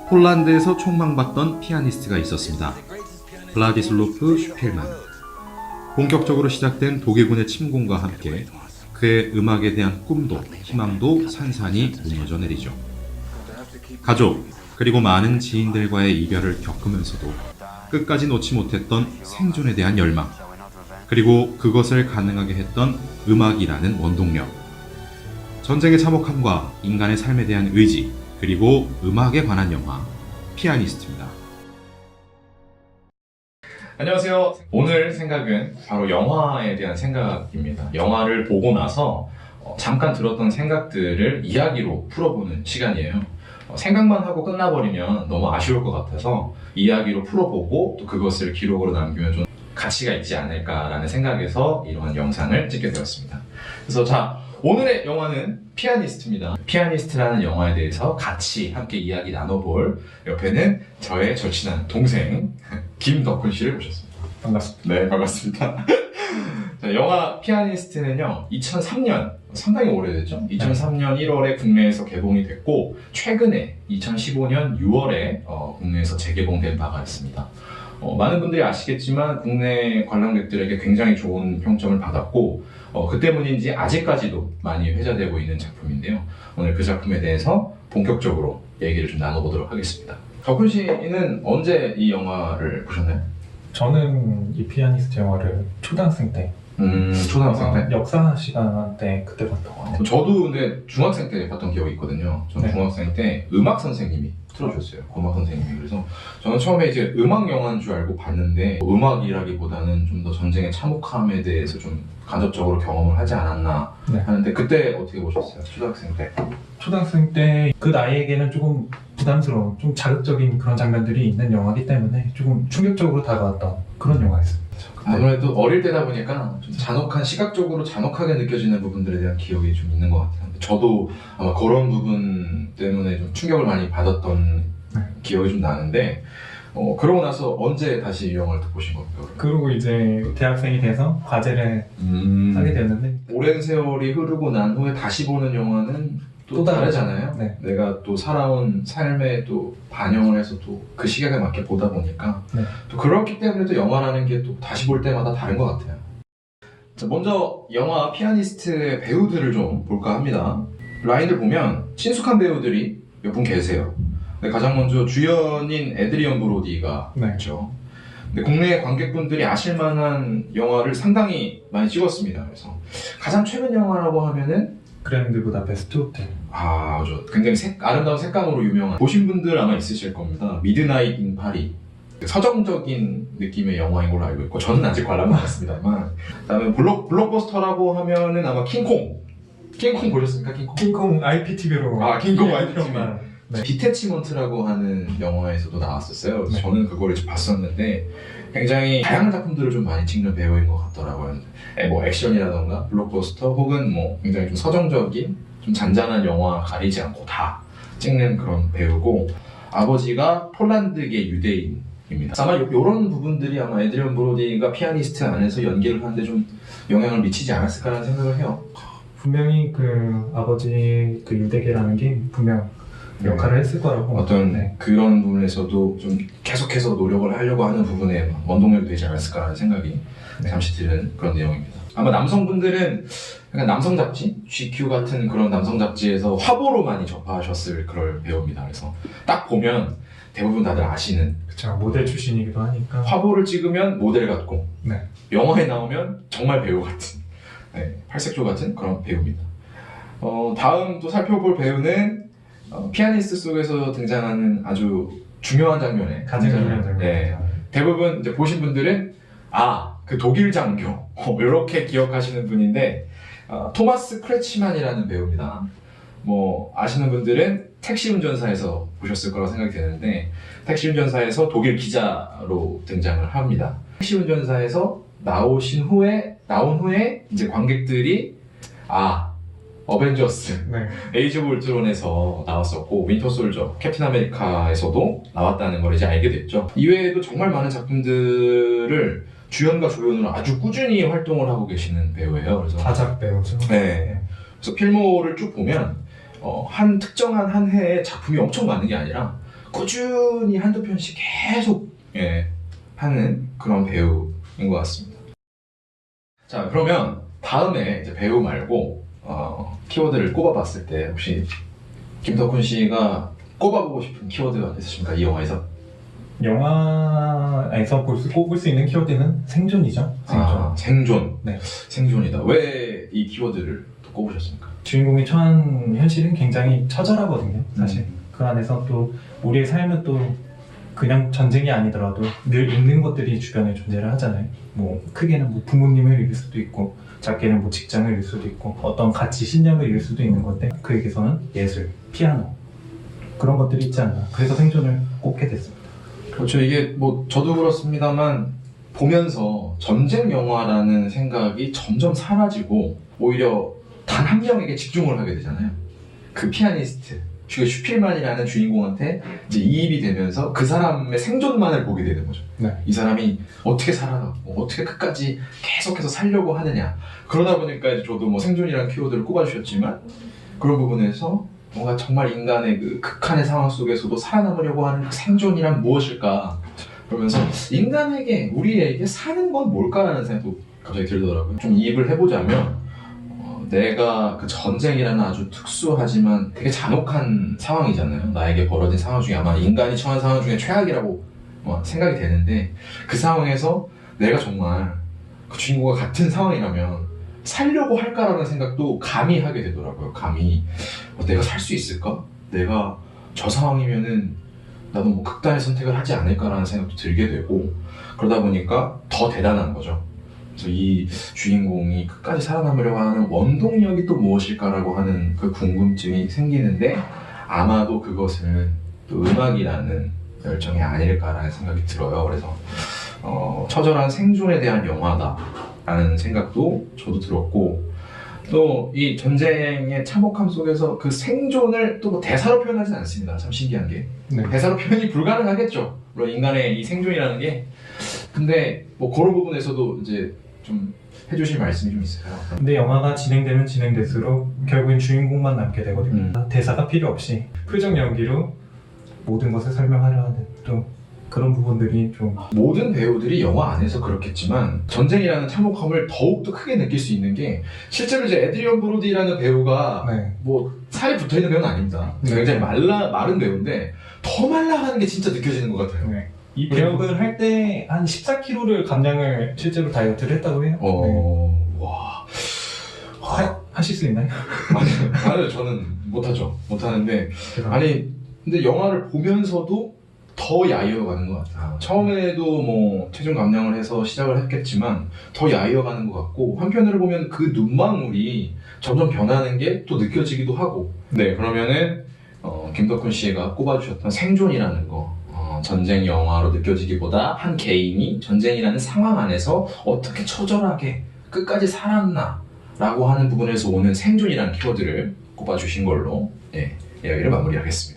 폴란드에서 촉망받던 피아니스트가 있었습니다. 블라디슬로프 슈필만. 본격적으로 시작된 독일군의 침공과 함께 그의 음악에 대한 꿈도 희망도 산산이 무너져 내리죠. 가족 그리고 많은 지인들과의 이별을 겪으면서도 끝까지 놓지 못했던 생존에 대한 열망, 그리고 그것을 가능하게 했던 음악이라는 원동력. 전쟁의 참혹함과 인간의 삶에 대한 의지, 그리고 음악에 관한 영화 피아니스트입니다. 안녕하세요. 오늘 생각은 바로 영화에 대한 생각입니다. 영화를 보고 나서 잠깐 들었던 생각들을 이야기로 풀어보는 시간이에요. 생각만 하고 끝나버리면 너무 아쉬울 것 같아서 이야기로 풀어보고 또 그것을 기록으로 남기면 좀 가치가 있지 않을까라는 생각에서 이러한 영상을 찍게 되었습니다. 그래서 자, 오늘의 영화는 피아니스트입니다. 피아니스트라는 영화에 대해서 같이 함께 이야기 나눠볼 옆에는 저의 절친한 동생 김덕훈 씨를 모셨습니다. 반갑습니다. 네, 반갑습니다. 자, 영화 피아니스트는요, 2003년, 상당히 오래됐죠? 2003년 1월에 국내에서 개봉이 됐고, 최근에 2015년 6월에 국내에서 재개봉된 바가 있습니다. 많은 분들이 아시겠지만 국내 관람객들에게 굉장히 좋은 평점을 받았고, 그 때문인지 아직까지도 많이 회자되고 있는 작품인데요. 오늘 그 작품에 대해서 본격적으로 얘기를 좀 나눠보도록 하겠습니다. 덕훈 씨는 언제 이 영화를 보셨나요? 저는 이 피아니스트 영화를 초등학생 때, 초등학생 때? 역사 시간 때 그때 봤던 것 같아요. 저도 근데 중학생 때 봤던 기억이 있거든요. 저는 네. 중학생 때 음악 선생님이 틀어줬어요. 음악 선생님이. 그래서 저는 처음에 이제 음악 영화인 줄 알고 봤는데 음악이라기보다는 좀 더 전쟁의 참혹함에 대해서 좀 간접적으로 경험을 하지 않았나 네. 하는데 그때 어떻게 보셨어요? 초등학생 때? 초등학생 때 그 나이에게는 조금 부담스러운, 좀 자극적인 그런 장면들이 있는 영화이기 때문에 조금 충격적으로 다가왔던 그런 영화였습니다. 아무래도 어릴 때다 보니까 좀 잔혹한, 시각적으로 잔혹하게 느껴지는 부분들에 대한 기억이 좀 있는 것 같아요. 저도 아마 그런 부분 때문에 좀 충격을 많이 받았던 네. 기억이 좀 나는데 그러고 나서 언제 다시 이 영화를 또 보신 겁니까? 그리고 이제 대학생이 돼서 과제를 하게 되었는데 오랜 세월이 흐르고 난 후에 다시 보는 영화는 또 다르잖아요. 네. 내가 또 살아온 삶에 또 반영을 해서 또 그 시각에 맞게 보다 보니까 네. 또 그렇기 때문에 또 영화라는 게 또 다시 볼 때마다 다른 것 같아요. 자, 먼저 영화 피아니스트의 배우들을 좀 볼까 합니다. 라인을 보면 친숙한 배우들이 몇 분 계세요. 근데 가장 먼저 주연인 에드리언 브로디가 네. 있죠. 근데 국내 관객분들이 아실만한 영화를 상당히 많이 찍었습니다. 그래서 가장 최근 영화라고 하면은 그랜드 부다페스트 호텔. 저 굉장히 아름다운 색감으로 유명한, 보신 분들 아마 있으실 겁니다. 미드나잇 인 파리. 서정적인 느낌의 영화인 걸로 알고 있고 저는 아직 관람 안 했습니다만, 그다음에 블록버스터라고 하면은 아마 킹콩 보셨습니까? 킹콩 IPTV로. 킹콩 IPTV. 네. 디태치먼트라고 하는 영화에서도 나왔었어요. 그래서 네. 저는 그걸 이제 봤었는데 굉장히 다양한 작품들을 좀 많이 찍는 배우인 것 같더라고요. 뭐 액션이라던가 블록버스터 혹은 뭐 굉장히 좀 서정적인 좀 잔잔한 영화 가리지 않고 다 찍는 그런 배우고, 아버지가 폴란드계 유대인입니다. 아마 이런 부분들이 아마 에드리언 브로디가 피아니스트 안에서 연기를 하는데 좀 영향을 미치지 않았을까라는 생각을 해요. 분명히 그 아버지 그 유대계라는 게 분명 역할을 했을 거라고. 어떤 네. 그런 부분에서도 좀 계속해서 노력을 하려고 하는 부분에 원동력이 되지 않았을까라는 생각이 잠시 드는 그런 내용입니다. 아마 남성분들은 약간 남성 잡지, GQ 같은 그런 남성 잡지에서 화보로 많이 접하셨을 그럴 배우입니다. 그래서 딱 보면 대부분 다들 아시는, 그쵸, 모델 출신이기도 하니까. 화보를 찍으면 모델 같고 네. 영화에 나오면 정말 배우 같은, 팔색조 같은 그런 배우입니다. 다음 또 살펴볼 배우는 피아니스트 속에서 등장하는 아주 중요한 장면에 가장 중요한 장면. 대부분 이제 보신 분들은 그 독일 장교 이렇게 기억하시는 분인데, 토마스 크레치만이라는 배우입니다. 뭐 아시는 분들은 택시 운전사에서 보셨을 거라고 생각이 되는데, 택시 운전사에서 독일 기자로 등장을 합니다. 택시 운전사에서 나온 후에 이제 관객들이 어벤져스, 네. 에이지 오브 울트론에서 나왔었고, 윈터 솔저, 캡틴 아메리카에서도 나왔다는 걸 이제 알게 됐죠. 이외에도 정말 많은 작품들을 주연과 조연으로 아주 꾸준히 활동을 하고 계시는 배우예요. 그래서 다작 배우죠. 네. 그래서 필모를 쭉 보면 한 특정한 한 해에 작품이 엄청 많은 게 아니라 꾸준히 한두 편씩 계속 하는 그런 배우인 것 같습니다. 자, 그러면 다음에 이제 배우 말고 키워드를 꼽아봤을 때 혹시 김덕훈 씨가 꼽아보고 싶은 키워드가 있으십니까? 이 영화에서? 영화에서 꼽을 수 있는 키워드는 생존이죠. 생존. 생존. 네. 생존이다. 왜 이 키워드를 또 꼽으셨습니까? 주인공이 처한 현실은 굉장히 처절하거든요. 사실 그 안에서 또 우리의 삶은 또 그냥 전쟁이 아니더라도 늘 잃는 것들이 주변에 존재를 하잖아요. 뭐 크게는 뭐 부모님을 잃을 수도 있고, 작게는 뭐 직장을 잃을 수도 있고, 어떤 가치, 신념을 잃을 수도 있는 건데 그에게서는 예술, 피아노 그런 것들이 있지 않나. 그래서 생존을 꼽게 됐습니다. 그렇죠. 이게 뭐 저도 그렇습니다만 보면서 전쟁 영화라는 생각이 점점 사라지고 오히려 단 한 명에게 집중을 하게 되잖아요. 그 피아니스트, 슈필만이라는 주인공한테 이제 이입이 되면서 그 사람의 생존만을 보게 되는 거죠. 네. 이 사람이 어떻게 살아가고 어떻게 끝까지 계속해서 살려고 하느냐. 그러다 보니까 이제 저도 뭐 생존이라는 키워드를 꼽아주셨지만 그런 부분에서 뭔가 정말 인간의 그 극한의 상황 속에서도 살아남으려고 하는 그 생존이란 무엇일까? 그러면서 인간에게, 우리에게 사는 건 뭘까라는 생각도 갑자기 들더라고요. 좀 이입을 해보자면 내가 그 전쟁이라는 아주 특수하지만 되게 잔혹한 상황이잖아요. 나에게 벌어진 상황 중에 아마 인간이 처한 상황 중에 최악이라고 생각이 되는데 그 상황에서 내가 정말 그 주인공과 같은 상황이라면 살려고 할까라는 생각도 감히 하게 되더라고요. 감히 내가 살 수 있을까? 내가 저 상황이면은 나도 뭐 극단의 선택을 하지 않을까라는 생각도 들게 되고 그러다 보니까 더 대단한 거죠. 그래서 이 주인공이 끝까지 살아남으려고 하는 원동력이 또 무엇일까라고 하는 그 궁금증이 생기는데 아마도 그것은 또 음악이라는 열정이 아닐까라는 생각이 들어요. 그래서 처절한 생존에 대한 영화다라는 생각도 저도 들었고 또 이 전쟁의 참혹함 속에서 그 생존을 또 뭐 대사로 표현하진 않습니다. 참 신기한 게 네. 대사로 표현이 불가능하겠죠. 물론 인간의 이 생존이라는 게 근데 뭐 그런 부분에서도 이제 좀 해주실 말씀이 좀 있을까요? 근데 영화가 진행되면 진행될수록 결국엔 주인공만 남게 되거든요. 대사가 필요 없이 표정 연기로 모든 것을 설명하려 하는 또 그런 부분들이 좀 모든 배우들이 영화 안에서 그렇겠지만 전쟁이라는 참혹함을 더욱더 크게 느낄 수 있는 게 실제로 이제 에드리언 브로디라는 배우가 네. 뭐 살이 붙어있는 배우는 아닙니다. 굉장히 마른 배우인데 더 말라가는 게 진짜 느껴지는 것 같아요. 네. 이 배역을 할 때 한 14kg를 감량을 실제로 다이어트를 했다고 해요. 네. 와. 하실 수 있나요? 아니요, 저는 못하는데 아니 근데 영화를 보면서도 더 야이어가는 것 같아요. 처음에도 뭐 체중 감량을 해서 시작을 했겠지만 더 야이어가는 것 같고 한편으로 보면 그 눈망울이 점점 변하는 게 또 느껴지기도 하고 네 그러면은 김덕훈 씨가 꼽아주셨던 생존이라는 거 전쟁 영화로 느껴지기보다 한 개인이 전쟁이라는 상황 안에서 어떻게 처절하게 끝까지 살았나 라고 하는 부분에서 오는 생존이라는 키워드를 꼽아주신 걸로 이야기를 마무리하겠습니다.